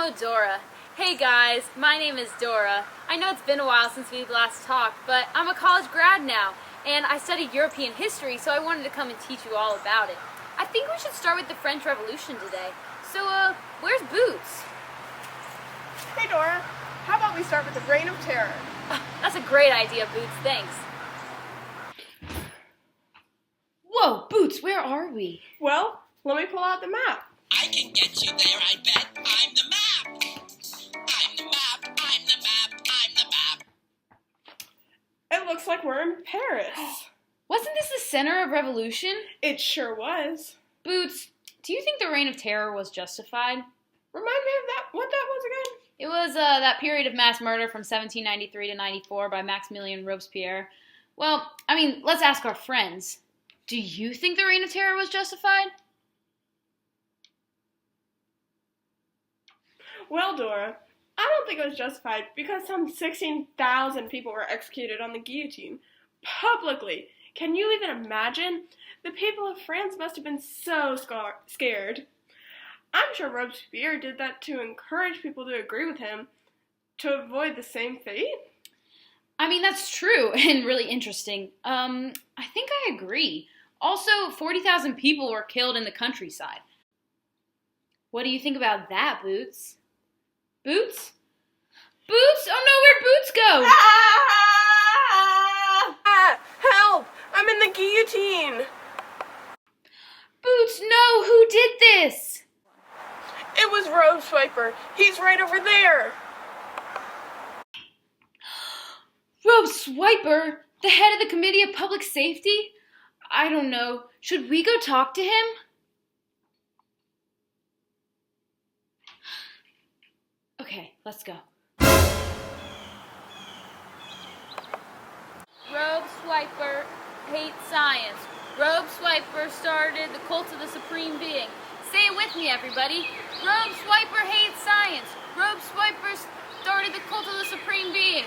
Oh, Dora. Hey guys, my name is Dora. I know it's been a while since we've last talked, but I'm a college grad now, and I study European history, so I wanted to come and teach you all about it. I think we should start with the French Revolution today. So, where's Boots? Hey Dora, how about we start with the Reign of Terror? That's a great idea, Boots, thanks. Whoa, Boots, where are we? Well, let me pull out the map. I can get you there, I bet. I'm the map. I'm the map. I'm the map. I'm the map. It looks like we're in Paris. Wasn't this the center of revolution? It sure was. Boots, do you think the Reign of Terror was justified? Remind me of what that was again? It was that period of mass murder from 1793 to 94 by Maximilien Robespierre. Well, I mean, let's ask our friends. Do you think the Reign of Terror was justified? Well, Dora, I don't think it was justified because some 16,000 people were executed on the guillotine publicly. Can you even imagine? The people of France must have been so scared. I'm sure Robespierre did that to encourage people to agree with him to avoid the same fate. I mean, that's true and really interesting. I think I agree. Also, 40,000 people were killed in the countryside. What do you think about that, Boots? Boots? Boots? Oh no, where'd Boots go? Ah! Help! I'm in the guillotine! Boots, no! Who did this? It was Robespierre. He's right over there. Robespierre? The head of the Committee of Public Safety? I don't know. Should we go talk to him? Okay, let's go. Robespierre hates science. Robespierre started the cult of the Supreme Being. Say it with me, everybody. Robespierre hates science. Robespierre started the cult of the Supreme Being.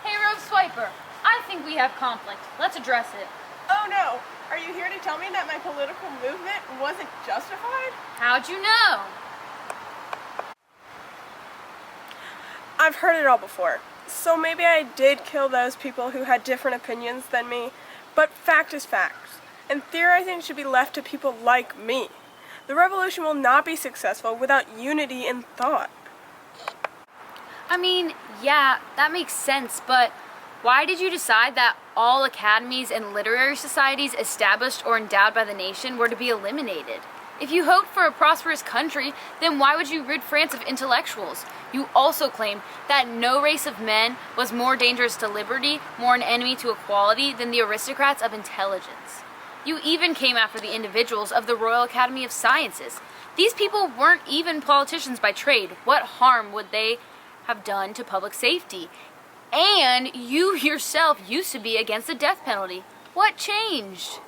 Hey, Robespierre, I think we have conflict. Let's address it. Oh no! Are you here to tell me that my political movement wasn't justified? How'd you know? I've heard it all before. So maybe I did kill those people who had different opinions than me, but fact is fact. And theorizing should be left to people like me. The revolution will not be successful without unity in thought. I mean, yeah, that makes sense, but why did you decide that all academies and literary societies established or endowed by the nation were to be eliminated? If you hoped for a prosperous country, then why would you rid France of intellectuals? You also claimed that no race of men was more dangerous to liberty, more an enemy to equality than the aristocrats of intelligence. You even came after the individuals of the Royal Academy of Sciences. These people weren't even politicians by trade. What harm would they have done to public safety? And you yourself used to be against the death penalty. What changed?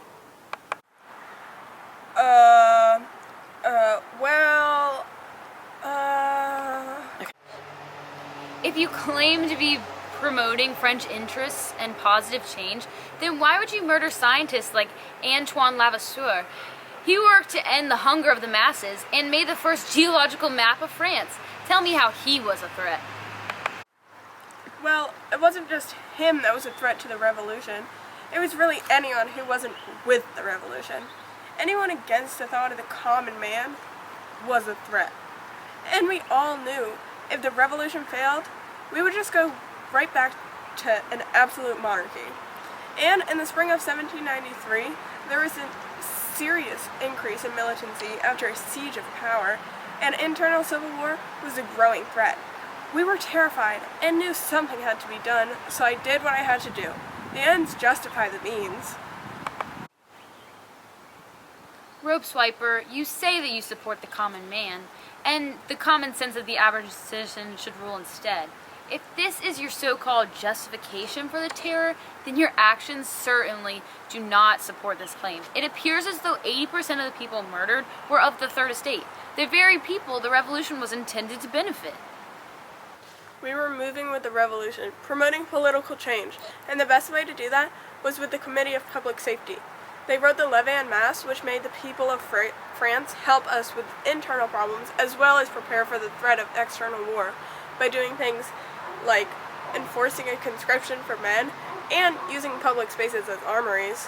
If you claim to be promoting French interests and positive change, then why would you murder scientists like Antoine Lavoisier? He worked to end the hunger of the masses and made the first geological map of France. Tell me how he was a threat. Well, it wasn't just him that was a threat to the revolution. It was really anyone who wasn't with the revolution. Anyone against the thought of the common man was a threat. And we all knew if the revolution failed, we would just go right back to an absolute monarchy. And in the spring of 1793, there was a serious increase in militancy after a siege of power, and internal civil war was a growing threat. We were terrified and knew something had to be done, so I did what I had to do. The ends justify the means. Robespierre, you say that you support the common man, and the common sense of the average citizen should rule instead. If this is your so-called justification for the terror, then your actions certainly do not support this claim. It appears as though 80% of the people murdered were of the Third Estate, the very people the revolution was intended to benefit. We were moving with the revolution, promoting political change, and the best way to do that was with the Committee of Public Safety. They wrote the Levant Mass, which made the people of France help us with internal problems as well as prepare for the threat of external war by doing things like enforcing a conscription for men and using public spaces as armories.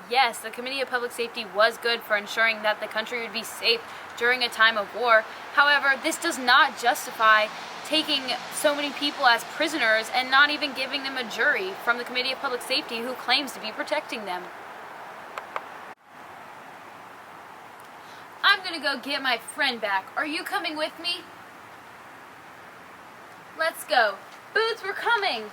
Yes, the Committee of Public Safety was good for ensuring that the country would be safe during a time of war. However, this does not justify taking so many people as prisoners and not even giving them a jury from the Committee of Public Safety who claims to be protecting them. I'm gonna go get my friend back. Are you coming with me? Let's go. Boots, we're coming!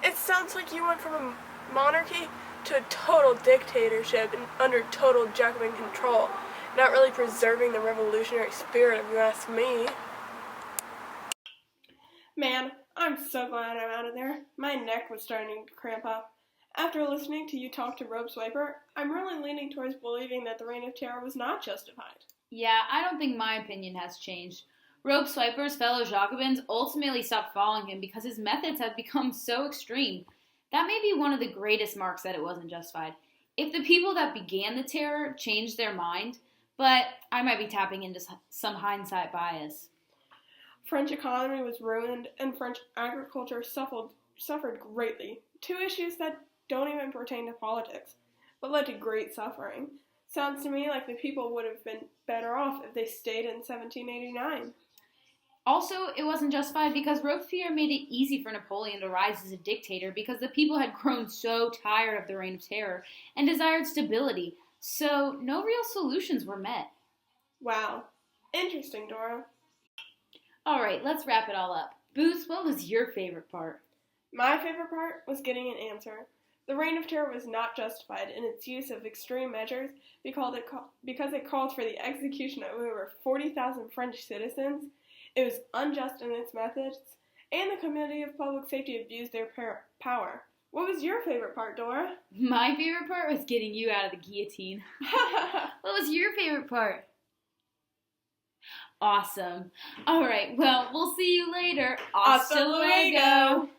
It sounds like you went from a monarchy to a total dictatorship and under total Jacobin control, not really preserving the revolutionary spirit, if you ask me. Man, I'm so glad I'm out of there. My neck was starting to cramp up. After listening to you talk to Rope Swiper, I'm really leaning towards believing that the Reign of Terror was not justified. Yeah, I don't think my opinion has changed. Rope Swiper's fellow Jacobins ultimately stopped following him because his methods had become so extreme. That may be one of the greatest marks that it wasn't justified. If the people that began the terror changed their mind, but I might be tapping into some hindsight bias. French economy was ruined and French agriculture suffered greatly. Two issues that don't even pertain to politics, but led to great suffering. Sounds to me like the people would have been better off if they stayed in 1789. Also, it wasn't justified because Robespierre made it easy for Napoleon to rise as a dictator because the people had grown so tired of the Reign of Terror and desired stability, so no real solutions were met. Wow. Interesting, Dora. Alright, let's wrap it all up. Boots, what was your favorite part? My favorite part was getting an answer. The Reign of Terror was not justified in its use of extreme measures because it called for the execution of over 40,000 French citizens. It was unjust in its methods, and the Committee of Public Safety abused their power. What was your favorite part, Dora? My favorite part was getting you out of the guillotine. What was your favorite part? Awesome. Alright, well, we'll see you later. Hasta luego!